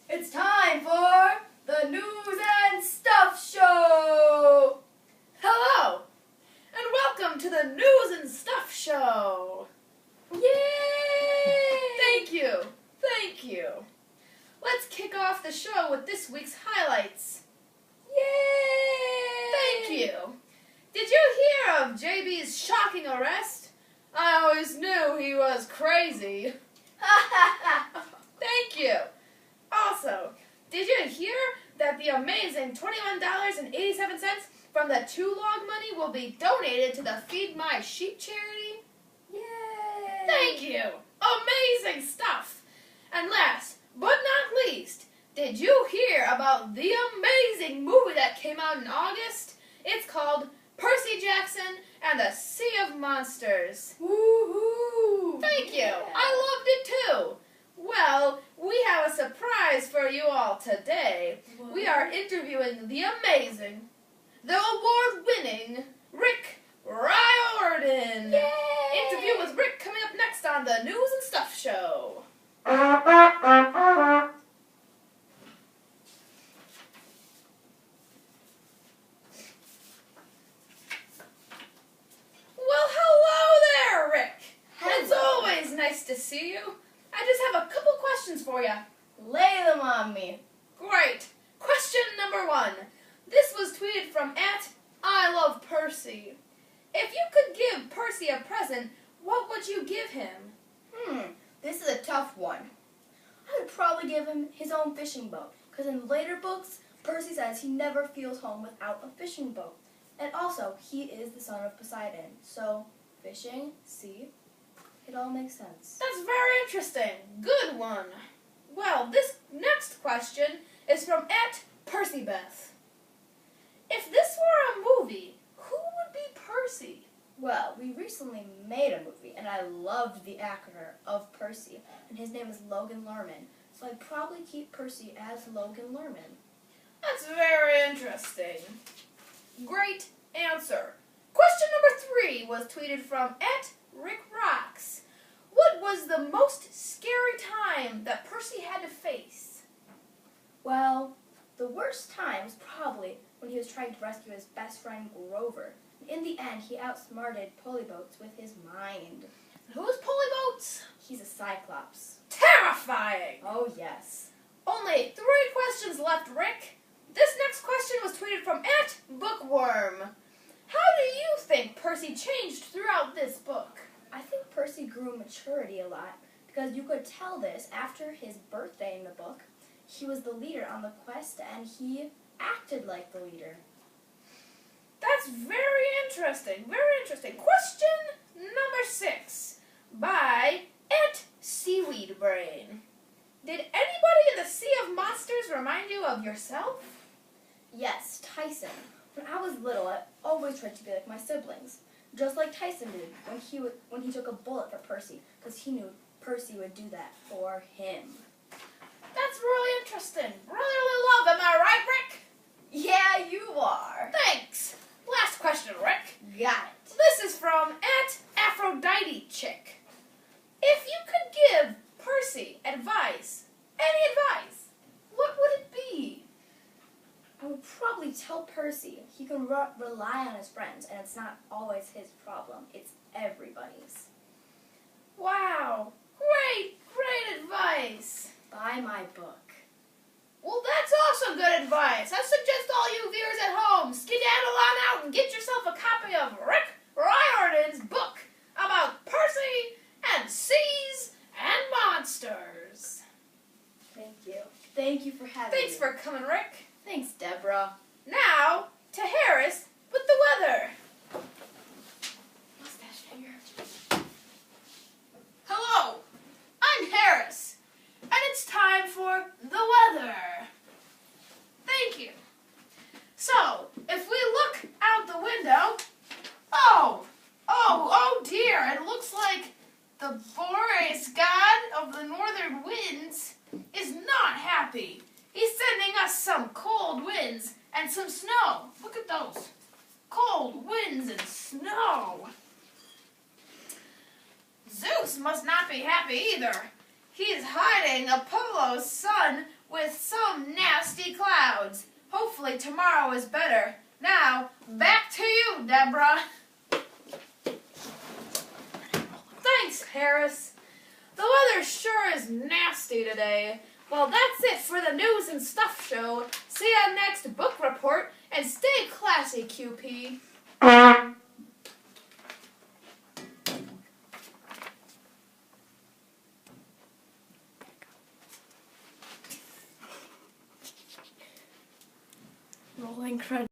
It's time for the News and Stuff Show! Hello, and welcome to the News and Stuff Show! Yay! Thank you, thank you. Let's kick off the show with this week's highlights. Yay! Thank you. Did you hear of JB's shocking arrest? I always knew he was crazy. Thank you. Also, did you hear that the amazing $21.87 from the 2Log money will be donated to the Feed My Sheep charity? Yay! Thank you. Amazing stuff. And last but not least, did you hear about the amazing movie that came out in August? It's called Percy Jackson and the Sea of Monsters. Woohoo! Thank you. Yeah. I loved it too. Well, we have a surprise for you all today. What? We are interviewing the amazing, the award-winning Rick Riordan. Yay! Interview with Rick coming up next on the News and Stuff Show. Well, hello there, Rick. It's always nice to see you. I just have a couple questions for you. Lay them on me. Great. Question number 1. This was tweeted from @ILovePercy. If you could give Percy a present, what would you give him? This is a tough one. I would probably give him his own fishing boat, because in later books, Percy says he never feels home without a fishing boat. And also, he is the son of Poseidon, so fishing, sea, it all makes sense. That's very interesting. Good one. Well, this next question is from @PercyBeth. If this were a movie, who would be Percy? Well, we recently made a movie, and I loved the actor of Percy, and his name is Logan Lerman, so I'd probably keep Percy as Logan Lerman. That's very interesting. Great answer. Question number 3 was tweeted from @RickRocks. What was the most scary time that Percy had to face? Well, the worst time was probably when he was trying to rescue his best friend Grover. In the end, he outsmarted Polyboats with his mind. Who's Polyboats? He's a Cyclops. Terrifying. Oh, yes. Only 3 questions left, Rick. This next question was tweeted from @Bookworm. How do you think Percy changed throughout this book? I think Percy grew in maturity a lot, because you could tell this after his birthday in the book. He was the leader on the quest, and he acted like the leader. That's very interesting, very interesting. Question number 6 by @SeaweedBrain. Did anybody in the Sea of Monsters remind you of yourself? Yes, Tyson. When I was little, I always tried to be like my siblings, just like Tyson did when he took a bullet for Percy, because he knew Percy would do that for him. That's really interesting. Really love. Am I right, Rick? Yeah, you are. Thanks. Last question, Rick. Got it. This is from @AphroditeChick. If you could give Percy advice, any advice, what would it be? I would probably tell Percy he can rely on his friends, and it's not always his problem. It's everybody's. Wow. Great advice. Buy my book. Well, that's also good advice. I suggest all you viewers at home skedaddle on out and get yourself a copy of Rick Riordan's book about Percy and seas and monsters. Thank you. Thank you for having me. Thanks for coming, Rick. Thanks, Debra. Now, to Harris with the weather. Mustache finger. Hello, I'm Harris, and it's time for the weather. Thank you. So, if we look out the window, oh dear, it looks like the Boreas god of the northern winds is not happy. He's sending us some cold winds and some snow. Look at those. Cold winds and snow. Zeus must not be happy either. He's hiding a polo sun with some nasty clouds. Hopefully tomorrow is better. Now, back to you, Debra. Thanks, Harris. The weather sure is nasty today. Well, that's it for the News and Stuff show. See you next book report, and stay classy, QP. Rolling credits.